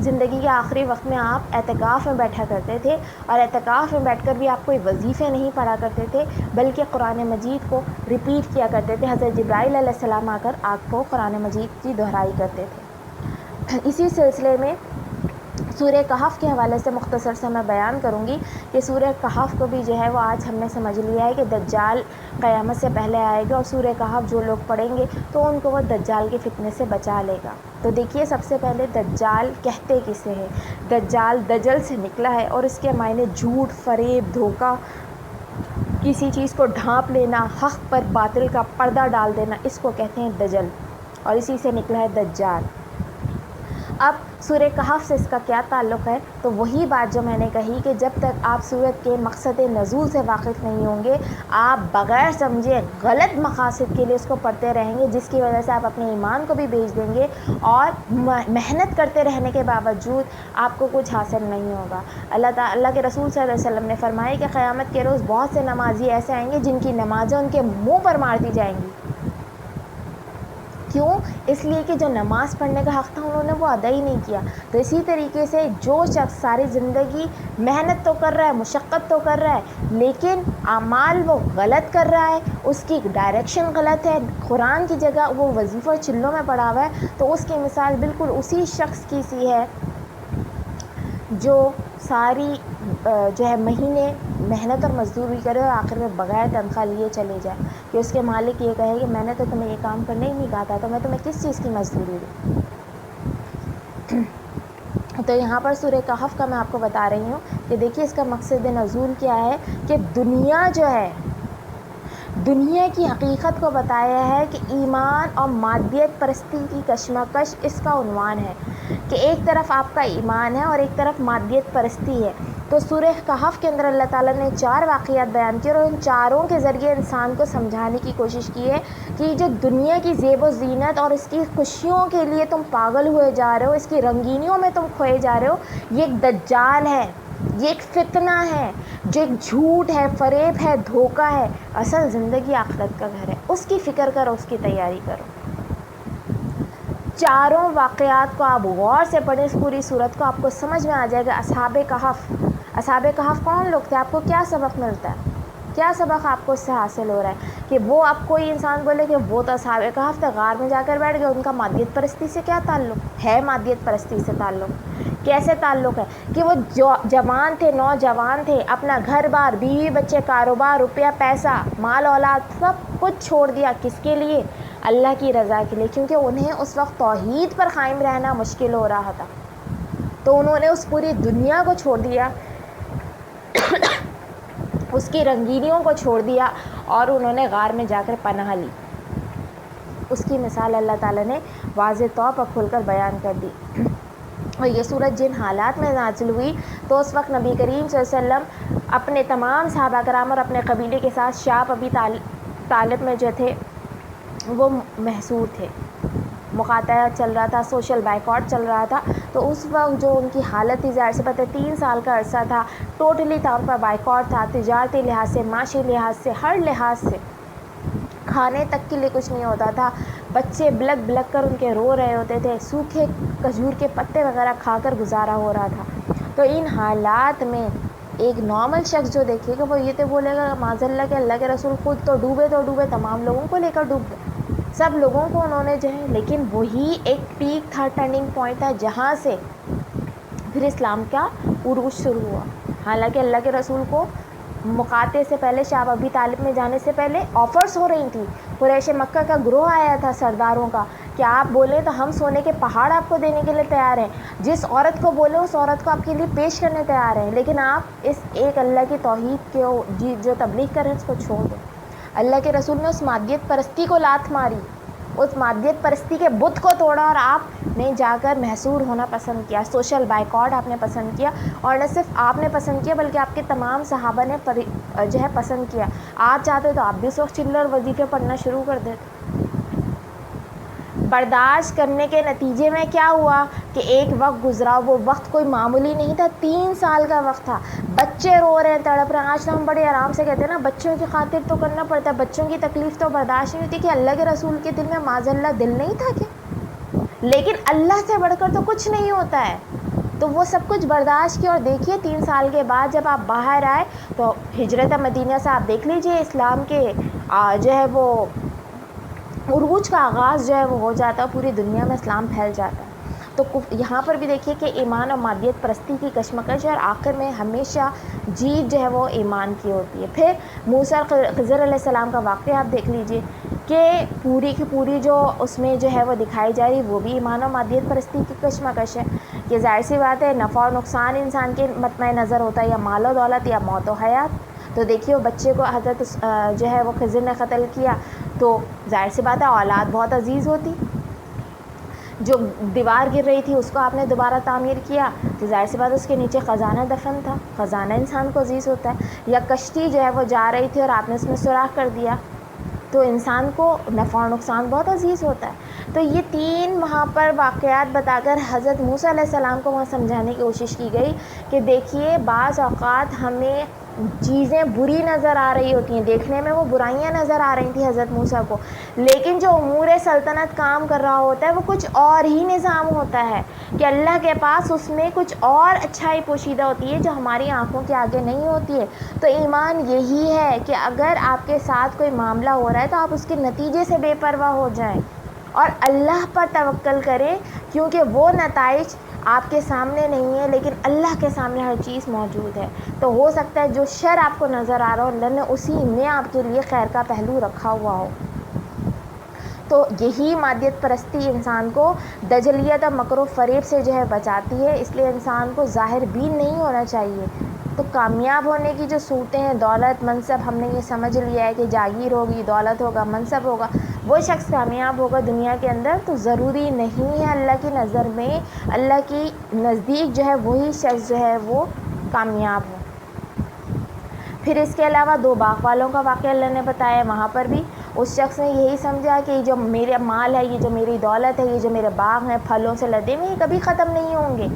زندگی کے آخری وقت میں آپ اعتکاف میں بیٹھا کرتے تھے، اور اعتکاف میں بیٹھ کر بھی آپ کوئی وظیفے نہیں پڑھا کرتے تھے، بلکہ قرآن مجید کو ریپیٹ کیا کرتے تھے۔ حضرت جبرائیل علیہ السلام آ کر آپ کو قرآن مجید کی دہرائی کرتے تھے۔ اسی سلسلے میں سورہ کہف کے حوالے سے مختصر سے میں بیان کروں گی کہ سورہ کہف کو بھی جو ہے وہ آج ہم نے سمجھ لیا ہے کہ دجال قیامت سے پہلے آئے گا، اور سورہ کہف جو لوگ پڑھیں گے تو ان کو وہ دجال کے فتنے سے بچا لے گا۔ تو دیکھیے، سب سے پہلے دجال کہتے کسے ہیں؟ دجال دجل سے نکلا ہے، اور اس کے معنی جھوٹ، فریب، دھوکہ، کسی چیز کو ڈھانپ لینا، حق پر باطل کا پردہ ڈال دینا، اس کو کہتے ہیں دجل، اور اسی سے نکلا ہے دجال۔ اب سورہ کہف سے اس کا کیا تعلق ہے؟ تو وہی بات جو میں نے کہی کہ جب تک آپ سورت کے مقصد نزول سے واقف نہیں ہوں گے، آپ بغیر سمجھے غلط مقاصد کے لیے اس کو پڑھتے رہیں گے، جس کی وجہ سے آپ اپنے ایمان کو بھی بیچ دیں گے، اور محنت کرتے رہنے کے باوجود آپ کو کچھ حاصل نہیں ہوگا۔ اللہ کے رسول صلی اللہ علیہ وسلم نے فرمایا کہ قیامت کے روز بہت سے نمازی ایسے آئیں گے جن کی نمازیں ان کے منہ پر مار دی جائیں گی۔ کیوں؟ اس لیے کہ جو نماز پڑھنے کا حق تھا انہوں نے وہ ادا ہی نہیں کیا۔ تو اسی طریقے سے جو شخص ساری زندگی محنت تو کر رہا ہے، مشقت تو کر رہا ہے، لیکن اعمال وہ غلط کر رہا ہے، اس کی ڈائریکشن غلط ہے، قرآن کی جگہ وہ وظیفہ چلوں میں پڑا ہوا ہے، تو اس کی مثال بالکل اسی شخص کی سی ہے جو ساری جو ہے مہینے محنت اور مزدوری کرے اور آخر میں بغیر تنخواہ لیے چلے جائے، کہ اس کے مالک یہ کہے کہ میں نے تو تمہیں یہ کام کرنے ہی نہیں کہا تھا، تو میں تمہیں کس چیز کی مزدوری دوں؟ تو یہاں پر سورہ کہف کا میں آپ کو بتا رہی ہوں کہ دیکھیے اس کا مقصد نزول کیا ہے، کہ دنیا جو ہے، دنیا کی حقیقت کو بتایا ہے کہ ایمان اور مادیت پرستی کی کشمکش اس کا عنوان ہے، کہ ایک طرف آپ کا ایمان ہے اور ایک طرف مادیت پرستی ہے۔ تو سورہ کہف کے اندر اللہ تعالیٰ نے 4 واقعات بیان کیے، اور ان چاروں کے ذریعے انسان کو سمجھانے کی کوشش کی ہے کہ جو دنیا کی زیب و زینت اور اس کی خوشیوں کے لیے تم پاگل ہوئے جا رہے ہو، اس کی رنگینیوں میں تم کھوئے جا رہے ہو، یہ ایک دجال ہے، یہ ایک فتنہ ہے، جو ایک جھوٹ ہے، فریب ہے، دھوکہ ہے۔ اصل زندگی آخرت کا گھر ہے، اس کی فکر کرو، اس کی تیاری کرو۔ چاروں واقعات کو آپ غور سے پڑھیں، اس پوری صورت کو آپ کو سمجھ میں آ جائے گا۔ اصحاب کہف کون لوگ تھے؟ آپ کو کیا سبق ملتا ہے؟ کیا سبق آپ کو اس سے حاصل ہو رہا ہے؟ کہ وہ آپ کوئی انسان بولے کہ وہ تو اصحاب کہف تھے، غار میں جا کر بیٹھ گئے، ان کا مادیت پرستی سے کیا تعلق ہے؟ مادیت پرستی سے تعلق کیسے تعلق ہے؟ کہ وہ جوان تھے، نوجوان تھے، اپنا گھر بار، بیوی بچے، کاروبار، روپیہ پیسہ، مال اولاد سب کچھ چھوڑ دیا، کس کے لیے؟ اللہ کی رضا کے لیے، کیونکہ انہیں اس وقت توحید پر قائم رہنا مشکل ہو رہا تھا، تو انہوں نے اس پوری دنیا کو چھوڑ دیا، اس کی رنگینیوں کو چھوڑ دیا، اور انہوں نے غار میں جا کر پناہ لی۔ اس کی مثال اللہ تعالیٰ نے واضح طور پر کھول کر بیان کر دی۔ اور یہ سورت جن حالات میں نازل ہوئی، تو اس وقت نبی کریم صلی اللہ علیہ وسلم اپنے تمام صحابہ کرام اور اپنے قبیلے کے ساتھ شام ابی طالب میں جو تھے وہ محصور تھے، مقاطعہ چل رہا تھا، سوشل بائیکاٹ چل رہا تھا۔ تو اس وقت جو ان کی حالت تھی، ظاہر سی بات ہے 3 سال کا عرصہ تھا، ٹوٹلی طور پر بائیکاٹ تھا، تجارتی لحاظ سے، معاشی لحاظ سے، ہر لحاظ سے، کھانے تک کے لیے کچھ نہیں ہوتا تھا، بچے بلک بلک کر ان کے رو رہے ہوتے تھے، سوکھے کھجور کے پتے وغیرہ کھا کر گزارا ہو رہا تھا۔ تو ان حالات میں ایک نارمل شخص جو دیکھے گا وہ یہ تو بولے گا معاذ اللہ کہ اللہ کے رسول خود تو ڈوبے تمام لوگوں کو لے کر ڈوب گئے، سب لوگوں کو انہوں نے جو ہے، لیکن وہی ایک پیک تھا، ٹرننگ پوائنٹ تھا، جہاں سے پھر اسلام کا عروج شروع ہوا۔ حالانکہ اللہ کے رسول کو مقاطع سے پہلے، شاہ ابی طالب میں جانے سے پہلے آفرز ہو رہی تھی، قریش مکہ کا گروہ آیا تھا سرداروں کا کہ آپ بولیں تو ہم سونے کے پہاڑ آپ کو دینے کے لیے تیار ہیں، جس عورت کو بولیں اس عورت کو آپ کے لیے پیش کرنے تیار ہیں، لیکن آپ اس ایک اللہ کی توحید کے جو تبلیغ کر رہے ہیں اس کو چھوڑ دیں۔ اللہ کے رسول نے اس مادیت پرستی کو لات ماری، اس مادیت پرستی کے بت کو توڑا، اور آپ نے جا کر محصور ہونا پسند کیا، سوشل بائیکاٹ آپ نے پسند کیا، اور نہ صرف آپ نے پسند کیا بلکہ آپ کے تمام صحابہ نے جو ہے پسند کیا۔ آپ چاہتے تو آپ بھی اس وقت چلر وظیفے پڑھنا شروع کر دیتے۔ برداشت کرنے کے نتیجے میں کیا ہوا کہ ایک وقت گزرا، وہ وقت کوئی معمولی نہیں تھا، 3 سال کا وقت تھا، بچے رو رہے ہیں، تڑپ رہے ہیں۔ آج تو ہم بڑے آرام سے کہتے ہیں نا بچوں کی خاطر تو کرنا پڑتا ہے، بچوں کی تکلیف تو برداشت نہیں ہوتی، کہ اللہ کے رسول کے دل میں معاذ اللہ دل نہیں تھا کیا؟ لیکن اللہ سے بڑھ کر تو کچھ نہیں ہوتا ہے، تو وہ سب کچھ برداشت کیا۔ اور دیکھیے 3 سال کے بعد جب آپ باہر آئے تو ہجرت مدینہ سے آپ دیکھ لیجئے اسلام کے جو ہے وہ عروج کا آغاز جو ہے وہ ہو جاتا ہے، پوری دنیا میں اسلام پھیل جاتا ہے۔ تو یہاں پر بھی دیکھیے کہ ایمان اور مادیت پرستی کی کشمکش ہے، اور آخر میں ہمیشہ جیت جو ہے وہ ایمان کی ہوتی ہے۔ پھر موسیٰ اور خضر علیہ السلام کا واقعہ آپ دیکھ لیجئے کہ پوری کی پوری جو اس میں جو ہے وہ دکھائی جا رہی وہ بھی ایمان اور مادیت پرستی کی کشمکش ہے، کہ ظاہر سی بات ہے نفع اور نقصان انسان کے مطمع نظر ہوتا ہے، یا مال و دولت یا موت و حیات۔ تو دیکھیے وہ بچے کو حضرت جو ہے وہ خضر نے قتل کیا، تو ظاہر سی بات ہے اولاد بہت عزیز ہوتی، جو دیوار گر رہی تھی اس کو آپ نے دوبارہ تعمیر کیا تو ظاہر سی بات ہے اس کے نیچے خزانہ دفن تھا، خزانہ انسان کو عزیز ہوتا ہے۔ یا کشتی جو ہے وہ جا رہی تھی اور آپ نے اس میں سوراخ کر دیا تو انسان کو نفع و نقصان بہت عزیز ہوتا ہے۔ تو یہ 3 وہاں پر واقعات بتا کر حضرت موسیٰ علیہ السلام کو وہاں سمجھانے کی کوشش کی گئی کہ دیکھیے بعض اوقات ہمیں چیزیں بری نظر آ رہی ہوتی ہیں، دیکھنے میں وہ برائیاں نظر آ رہی تھیں حضرت موسیٰ کو، لیکن جو امور سلطنت کام کر رہا ہوتا ہے وہ کچھ اور ہی نظام ہوتا ہے، کہ اللہ کے پاس اس میں کچھ اور اچھائی پوشیدہ ہوتی ہے جو ہماری آنکھوں کے آگے نہیں ہوتی ہے۔ تو ایمان یہی ہے کہ اگر آپ کے ساتھ کوئی معاملہ ہو رہا ہے تو آپ اس کے نتیجے سے بے پرواہ ہو جائیں اور اللہ پر توکل کریں، کیونکہ وہ نتائج آپ کے سامنے نہیں ہے لیکن اللہ کے سامنے ہر چیز موجود ہے۔ تو ہو سکتا ہے جو شر آپ کو نظر آ رہا ہو اللہ نے اسی میں آپ کے لیے خیر کا پہلو رکھا ہوا ہو۔ تو یہی مادیت پرستی انسان کو دجلیت اور مکر و فریب سے جو ہے بچاتی ہے، اس لیے انسان کو ظاہر بین نہیں ہونا چاہیے۔ تو کامیاب ہونے کی جو صورتیں ہیں، دولت منصب، ہم نے یہ سمجھ لیا ہے کہ جاگیر ہوگی، دولت ہوگا، منصب ہوگا، وہ شخص کامیاب ہوگا دنیا کے اندر، تو ضروری نہیں ہے اللہ کی نظر میں، اللہ کی نزدیک جو ہے وہی شخص جو ہے وہ کامیاب ہو۔ پھر اس کے علاوہ 2 باغ والوں کا واقعہ اللہ نے بتایا، وہاں پر بھی اس شخص نے یہی سمجھا کہ جو میرا مال ہے، یہ جو میری دولت ہے، یہ جو میرے باغ ہیں پھلوں سے لدے ہوئے، یہ کبھی ختم نہیں ہوں گے۔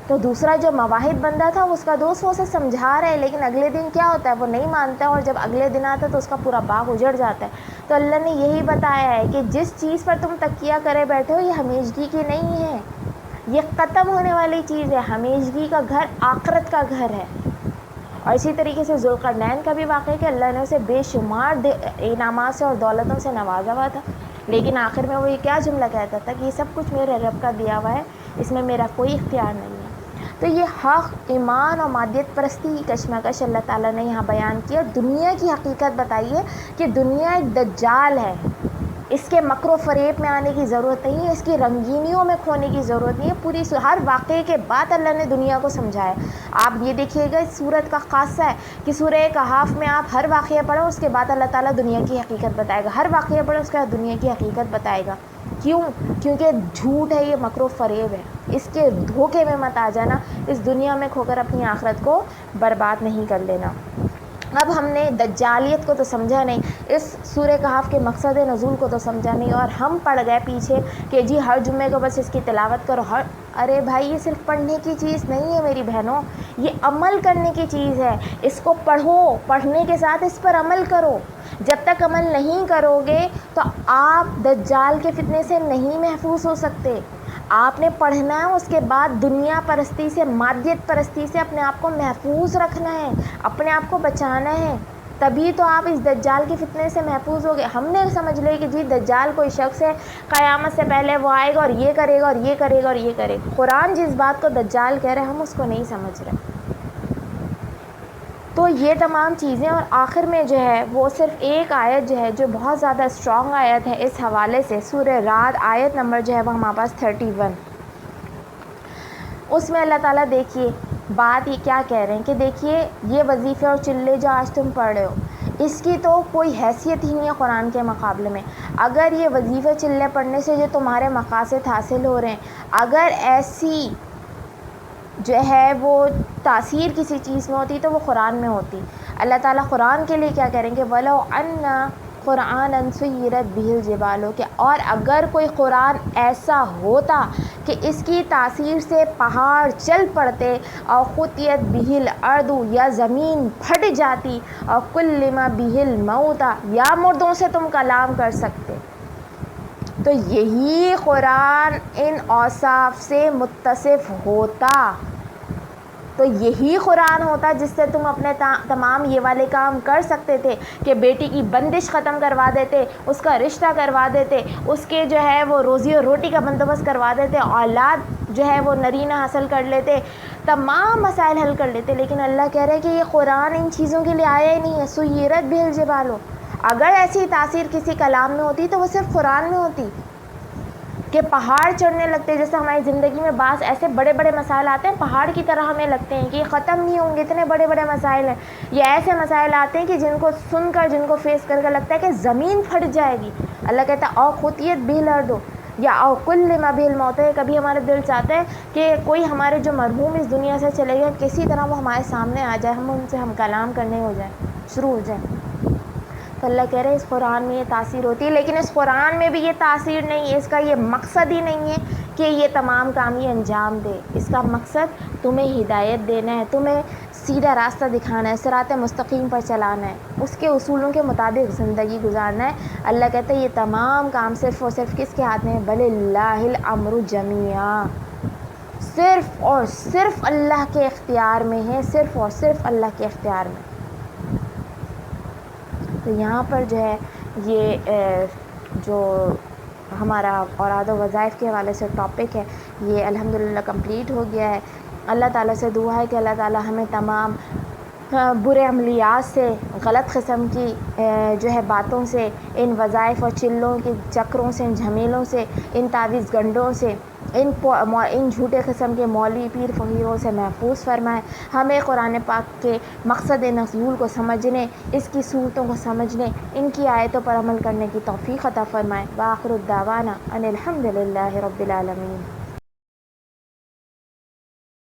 تو دوسرا جو مواہب بندہ تھا اس کا دوست وہ اسے سمجھا رہا ہے، لیکن اگلے دن کیا ہوتا ہے وہ نہیں مانتا، اور جب اگلے دن آتا ہے تو اس کا پورا باغ اجڑ جاتا ہے۔ تو اللہ نے یہی بتایا ہے کہ جس چیز پر تم تکیہ کرے بیٹھے ہو یہ ہمیشگی کی نہیں ہے، یہ ختم ہونے والی چیز ہے، ہمیشگی کا گھر آخرت کا گھر ہے۔ اور اسی طریقے سے ذوالقرنین کا بھی واقعہ کہ اللہ نے اسے بے شمار انعامات سے اور دولتوں سے نوازا ہوا تھا، لیکن آخر میں وہ یہ کیا جملہ کہتا تھا کہ یہ سب کچھ میرے رب کا دیا ہوا ہے، اس میں میرا کوئی اختیار نہیں ہے۔ تو یہ حق، ایمان اور مادیت پرستی کی کشمکش اللہ تعالیٰ نے یہاں بیان کیا، دنیا کی حقیقت بتائیے کہ دنیا ایک دجال ہے، اس کے مکر و فریب میں آنے کی ضرورت نہیں ہے، اس کی رنگینیوں میں کھونے کی ضرورت نہیں ہے۔ پوری ہر واقعے کے بعد اللہ نے دنیا کو سمجھایا۔ آپ یہ دیکھیے گا اس سورت کا خاصہ ہے کہ سورہ کہف میں آپ ہر واقعہ پڑھیں اس کے بعد اللہ تعالیٰ دنیا کی حقیقت بتائے گا، ہر واقعہ پڑھیں اس کے بعد دنیا کی حقیقت بتائے گا۔ کیوں؟ کیونکہ جھوٹ ہے، یہ مکر و فریب ہے، اس کے دھوکے میں مت آ جانا، اس دنیا میں کھو کر اپنی آخرت کو برباد نہیں کر لینا۔ اب ہم نے دجالیت کو تو سمجھا نہیں، اس سورہ کہف کے مقصد نزول کو تو سمجھا نہیں، اور ہم پڑ گئے پیچھے کہ جی ہر جمعے کو بس اس کی تلاوت کرو۔ ارے بھائی یہ صرف پڑھنے کی چیز نہیں ہے میری بہنوں، یہ عمل کرنے کی چیز ہے۔ اس کو پڑھو، پڑھنے کے ساتھ اس پر عمل کرو۔ جب تک عمل نہیں کرو گے تو آپ دجال کے فتنے سے نہیں محفوظ ہو سکتے۔ آپ نے پڑھنا ہے، اس کے بعد دنیا پرستی سے، مادیت پرستی سے اپنے آپ کو محفوظ رکھنا ہے، اپنے آپ کو بچانا ہے۔ تبھی تو آپ اس دجال کے فتنے سے محفوظ ہو گئے۔ ہم نے سمجھ لیا کہ جی دجال کوئی شخص ہے، قیامت سے پہلے وہ آئے گا اور یہ کرے گا اور یہ کرے گا اور یہ کرے گا۔ قرآن جس بات کو دجال کہہ رہے ہیں ہم اس کو نہیں سمجھ رہے۔ تو یہ تمام چیزیں، اور آخر میں جو ہے وہ صرف ایک آیت جو ہے جو بہت زیادہ اسٹرانگ آیت ہے اس حوالے سے، سورہ رعد آیت نمبر جو ہے وہ ہمارے پاس 31، اس میں اللہ تعالیٰ دیکھیے بات یہ کیا کہہ رہے ہیں کہ دیکھیے یہ وظیفے اور چلے جو آج تم پڑھ رہے ہو اس کی تو کوئی حیثیت ہی نہیں ہے قرآن کے مقابلے میں۔ اگر یہ وظیفے چلے پڑھنے سے جو تمہارے مقاصد حاصل ہو رہے ہیں، اگر ایسی جو ہے وہ تاثیر کسی چیز میں ہوتی تو وہ قرآن میں ہوتی۔ اللہ تعالیٰ قرآن کے لیے کیا کریں گے، وَلَوْ أَنَّ قُرْآنًا سُيِّرَتْ بِهِ الْجِبَالُ، کہ اور اگر کوئی قرآن ایسا ہوتا کہ اس کی تاثیر سے پہاڑ چل پڑتے، اور خطیت بِهِ الْأَرْضُ، یا زمین پھٹ جاتی، اور كُلِّمَ بِهِ الْمَوْتَى، یا مردوں سے تم کلام کر سکتے۔ تو یہی قرآن ان اوصاف سے متصف ہوتا، تو یہی قرآن ہوتا جس سے تم اپنے تمام یہ والے کام کر سکتے تھے کہ بیٹی کی بندش ختم کروا دیتے، اس کا رشتہ کروا دیتے، اس کے جو ہے وہ روزی اور روٹی کا بندوبست کروا دیتے، اولاد جو ہے وہ نرینہ حاصل کر لیتے، تمام مسائل حل کر لیتے۔ لیکن اللہ کہہ رہے ہیں کہ یہ قرآن ان چیزوں کے لیے آیا ہی نہیں ہے۔ سُیِّرَتْ بِهِ الْجِبَالُ، اگر ایسی تاثیر کسی کلام میں ہوتی تو وہ صرف قرآن میں ہوتی کہ پہاڑ چڑھنے لگتے۔ جیسے ہماری زندگی میں بعض ایسے بڑے بڑے مسائل آتے ہیں پہاڑ کی طرح ہمیں لگتے ہیں کہ یہ ختم نہیں ہوں گے، اتنے بڑے بڑے مسائل ہیں۔ یہ ایسے مسائل آتے ہیں کہ جن کو سن کر، جن کو فیس کر کے لگتا ہے کہ زمین پھٹ جائے گی۔ اللہ کہتا ہے او خطیت بِهِ الْأَرْضُ، یا او كُلِّمَ بِهِ الْمَوْتَى، کبھی ہمارے دل چاہتے ہیں کہ کوئی ہمارے جو مرحوم اس دنیا سے چلے گئے کسی طرح وہ ہمارے سامنے آ جائے، ہم ان سے ہم کلام کرنے ہو جائیں، شروع ہو جائیں۔ تو اللہ کہہ رہے ہیں اس قرآن میں یہ تاثیر ہوتی ہے، لیکن اس قرآن میں بھی یہ تاثیر نہیں ہے، اس کا یہ مقصد ہی نہیں ہے کہ یہ تمام کام یہ انجام دے۔ اس کا مقصد تمہیں ہدایت دینا ہے، تمہیں سیدھا راستہ دکھانا ہے، صراط مستقیم پر چلانا ہے، اس کے اصولوں کے مطابق زندگی گزارنا ہے۔ اللہ کہتا ہے یہ تمام کام صرف اور صرف کس کے ہاتھ میں ہے، بل اللہ الامر جمیعا، صرف اور صرف اللہ کے اختیار میں ہے، صرف اور صرف اللہ کے اختیار میں۔ تو یہاں پر جو ہے یہ جو ہمارا اوراد و وظائف کے حوالے سے ٹاپک ہے یہ الحمدللہ کمپلیٹ ہو گیا ہے۔ اللہ تعالیٰ سے دعا ہے کہ اللہ تعالیٰ ہمیں تمام برے عملیات سے، غلط قسم کی جو ہے باتوں سے، ان وظائف اور چلوں کے چکروں سے، ان جھمیلوں سے، ان تعویذ گنڈوں سے، ان جھوٹے قسم کے مولوی پیر فقیروں سے محفوظ فرمائے۔ ہمیں قرآن پاک کے مقصد نزول کو سمجھنے، اس کی صورتوں کو سمجھنے، ان کی آیتوں پر عمل کرنے کی توفیق عطا فرمائے۔ وآخر الدعوانا ان الحمد للہ رب العالمین۔